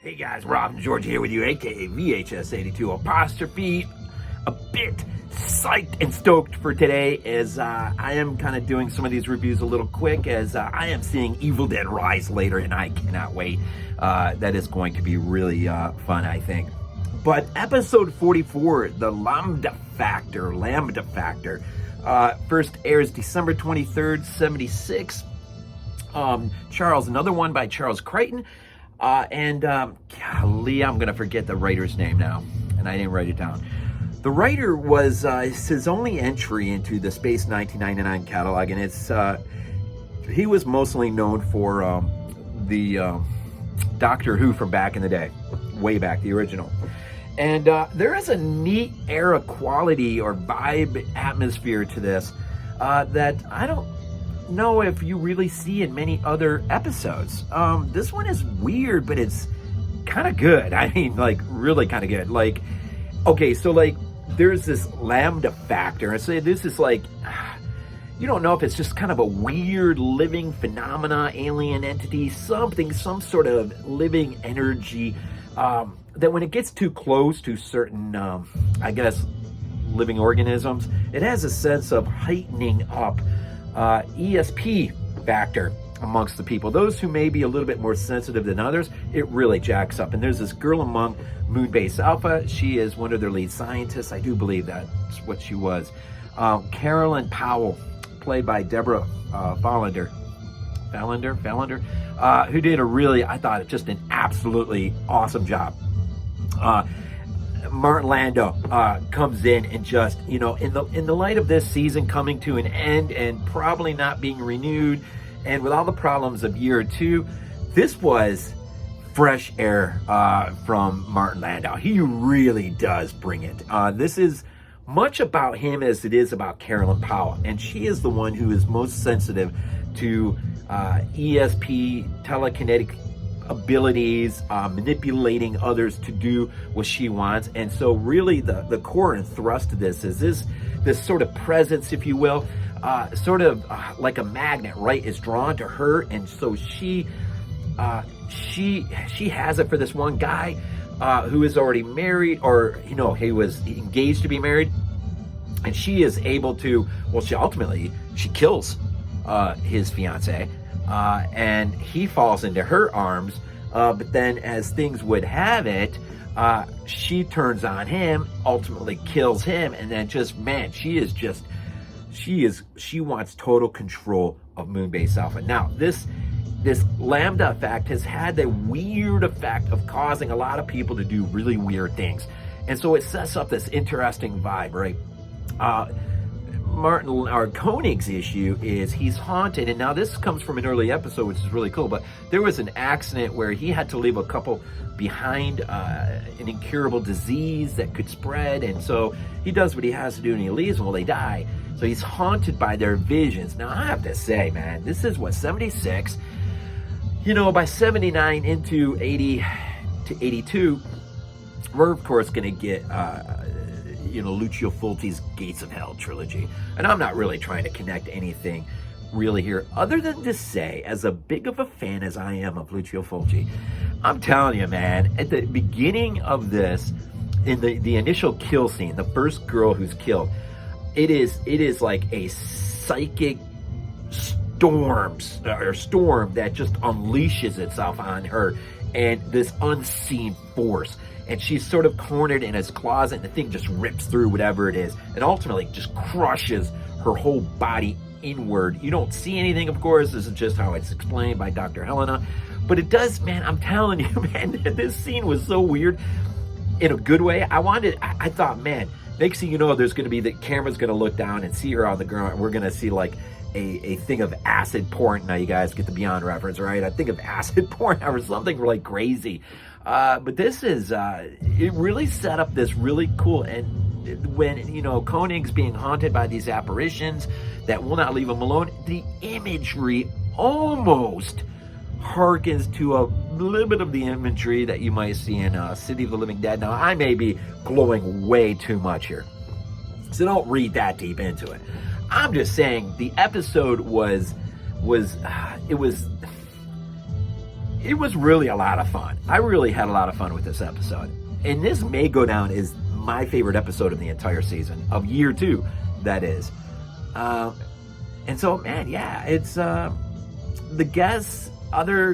Hey guys, Rob and George here with you, aka VHS82 apostrophe. A bit psyched and stoked for today as I am kind of doing some of these reviews a little quick as I am seeing Evil Dead Rise later and I cannot wait. That is going to be really fun, I think. But episode 44, the Lambda Factor, first airs December 23rd, 76. Charles, another one by Charles Crichton. Golly, I'm going to forget the writer's name now, and I didn't write it down. The writer was his only entry into the Space 1999 catalog, and it's he was mostly known for the Doctor Who from back in the day, way back, the original. And there is a neat era quality or vibe atmosphere to this that I don't know if you really see in many other episodes. This one is weird, but it's kind of good. I mean, like, really kind of good. Like, okay, so like there's this Lambda Factor. So this is like, you don't know if it's just kind of a weird living phenomena, alien entity, something, some sort of living energy that when it gets too close to certain, I guess, living organisms, it has a sense of heightening up ESP factor amongst the people. Those who may be a little bit more sensitive than others, it really jacks up. And there's this girl among Moonbase Alpha. She is one of their lead scientists. I do believe that's what she was. Carolyn Powell, played by Deborah Fallender, who did a really, I thought, just an absolutely awesome job. Martin Landau comes in and just, you know, in the light of this season coming to an end and probably not being renewed, and with all the problems of year two, this was fresh air from Martin Landau. He really does bring it. This is much about him as it is about Carolyn Powell, and she is the one who is most sensitive to ESP, telekinetic abilities, manipulating others to do what she wants. And so really the core and thrust of this is this sort of presence, if you will, sort of like a magnet, right, is drawn to her. And so she has it for this one guy who is already married, or, you know, he was engaged to be married, and she is able to, well, she kills his fiance. And he falls into her arms, but then as things would have it, she turns on him, ultimately kills him, and then just, man, she wants total control of Moonbase Alpha. Now, this Lambda effect has had the weird effect of causing a lot of people to do really weird things. And so it sets up this interesting vibe, right? Martin, or Koenig's issue is he's haunted, and now this comes from an early episode, which is really cool, but there was an accident where he had to leave a couple behind an incurable disease that could spread, and so he does what he has to do and he leaves them while they die. So he's haunted by their visions. Now I have to say, man, this is what, 76? You know, by 79 into 80 to 82, we're of course going to get Lucio Fulci's Gates of Hell trilogy. And I'm not really trying to connect anything really here, other than to say, as a big of a fan as I am of Lucio Fulci, I'm telling you, man, at the beginning of this, in the initial kill scene, the first girl who's killed, it is like a psychic storm that just unleashes itself on her, and this unseen force. And she's sort of cornered in his closet, and the thing just rips through whatever it is and ultimately just crushes her whole body inward. You don't see anything, of course. This is just how it's explained by Dr. Helena. But it does, man, I'm telling you, man, this scene was so weird in a good way. I thought, man, next thing you know, there's going to be, the camera's going to look down and see her on the ground, and we're going to see like a thing of acid porn. Now you guys get the Beyond reference, right? I think of acid porn or something really crazy. But this is, it really set up this really cool, and when, you know, Koenig's being haunted by these apparitions that will not leave him alone, the imagery almost harkens to a little bit of the imagery that you might see in City of the Living Dead. Now, I may be glowing way too much here, so don't read that deep into it. I'm just saying the episode was it was really a lot of fun. I really had a lot of fun with this episode. And this may go down as my favorite episode of the entire season, of year 2, that is. And so, man, yeah, it's other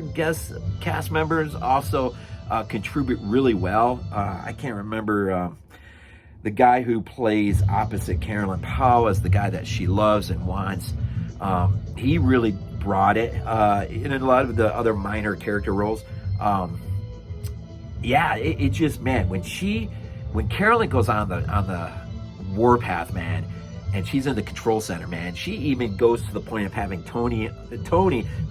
guest cast members also contribute really well. I can't remember the guy who plays opposite Carolyn Powell as the guy that she loves and wants. He really brought it in a lot of the other minor character roles. Yeah, it just, man, when Carolyn goes on the warpath, man, and she's in the control center, man, she even goes to the point of having Tony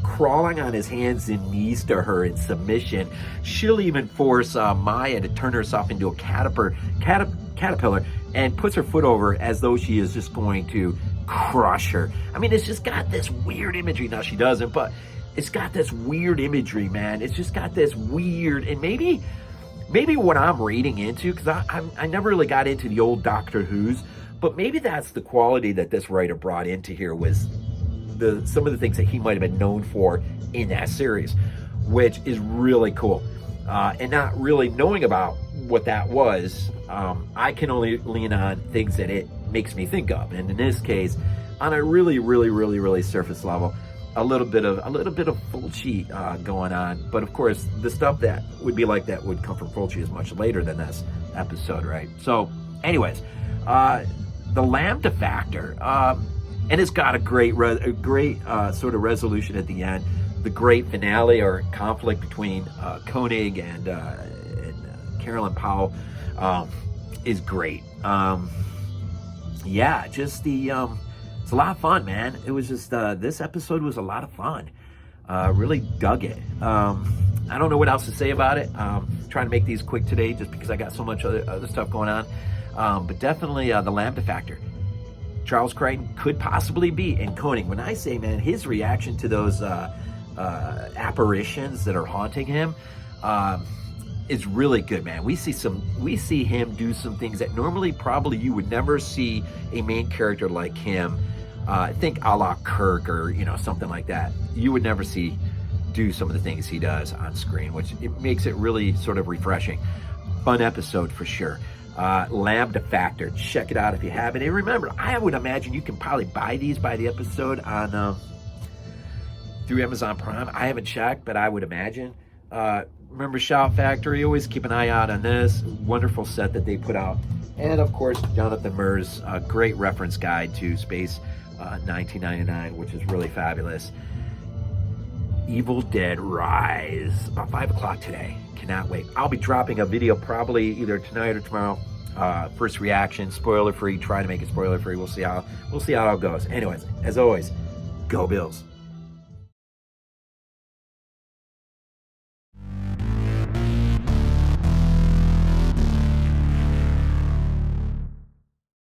crawling on his hands and knees to her in submission. She'll even force Maya to turn herself into a caterpillar and puts her foot over as though she is just going to crush her. I mean, it's just got this weird imagery. Now, she doesn't, but it's got this weird imagery, man. It's just got this weird, and maybe what I'm reading into, because I never really got into the old Doctor Who's, but maybe that's the quality that this writer brought into here, was some of the things that he might have been known for in that series, which is really cool. And not really knowing about what that was, I can only lean on things that it makes me think of. And in this case, on a really, really, really, really surface level, a little bit of Fulci going on. But of course, the stuff that would be like that would come from Fulci is much later than this episode, right? So, anyways, the Lambda factor, and it's got a great sort of resolution at the end. The great finale or conflict between Koenig and Carolyn Powell is great. Yeah, just it's a lot of fun, man. It was just this episode was a lot of fun. Really dug it. I don't know what else to say about it. Trying to make these quick today just because I got so much other stuff going on. But definitely the Lambda factor. Charles Crichton could possibly be, and Koenig. When I say, man, his reaction to those apparitions that are haunting him is really good, man. We see him do some things that normally probably you would never see a main character like him. Think a la Kirk or something like that. You would never see do some of the things he does on screen, which it makes it really sort of refreshing. Fun episode for sure. Lambda Factor, check it out if you haven't. And remember, I would imagine you can probably buy these by the episode on through Amazon Prime. I haven't checked, but I would imagine. Remember Shout Factory, always keep an eye out on this wonderful set that they put out. And of course, Jonathan Mehr's great reference guide to Space 1999, which is really fabulous. Evil Dead Rise, about 5 o'clock today. Cannot wait. I'll be dropping a video probably either tonight or tomorrow. First reaction, spoiler free. Try to make it spoiler free. We'll see how it goes. Anyways, as always, go Bills.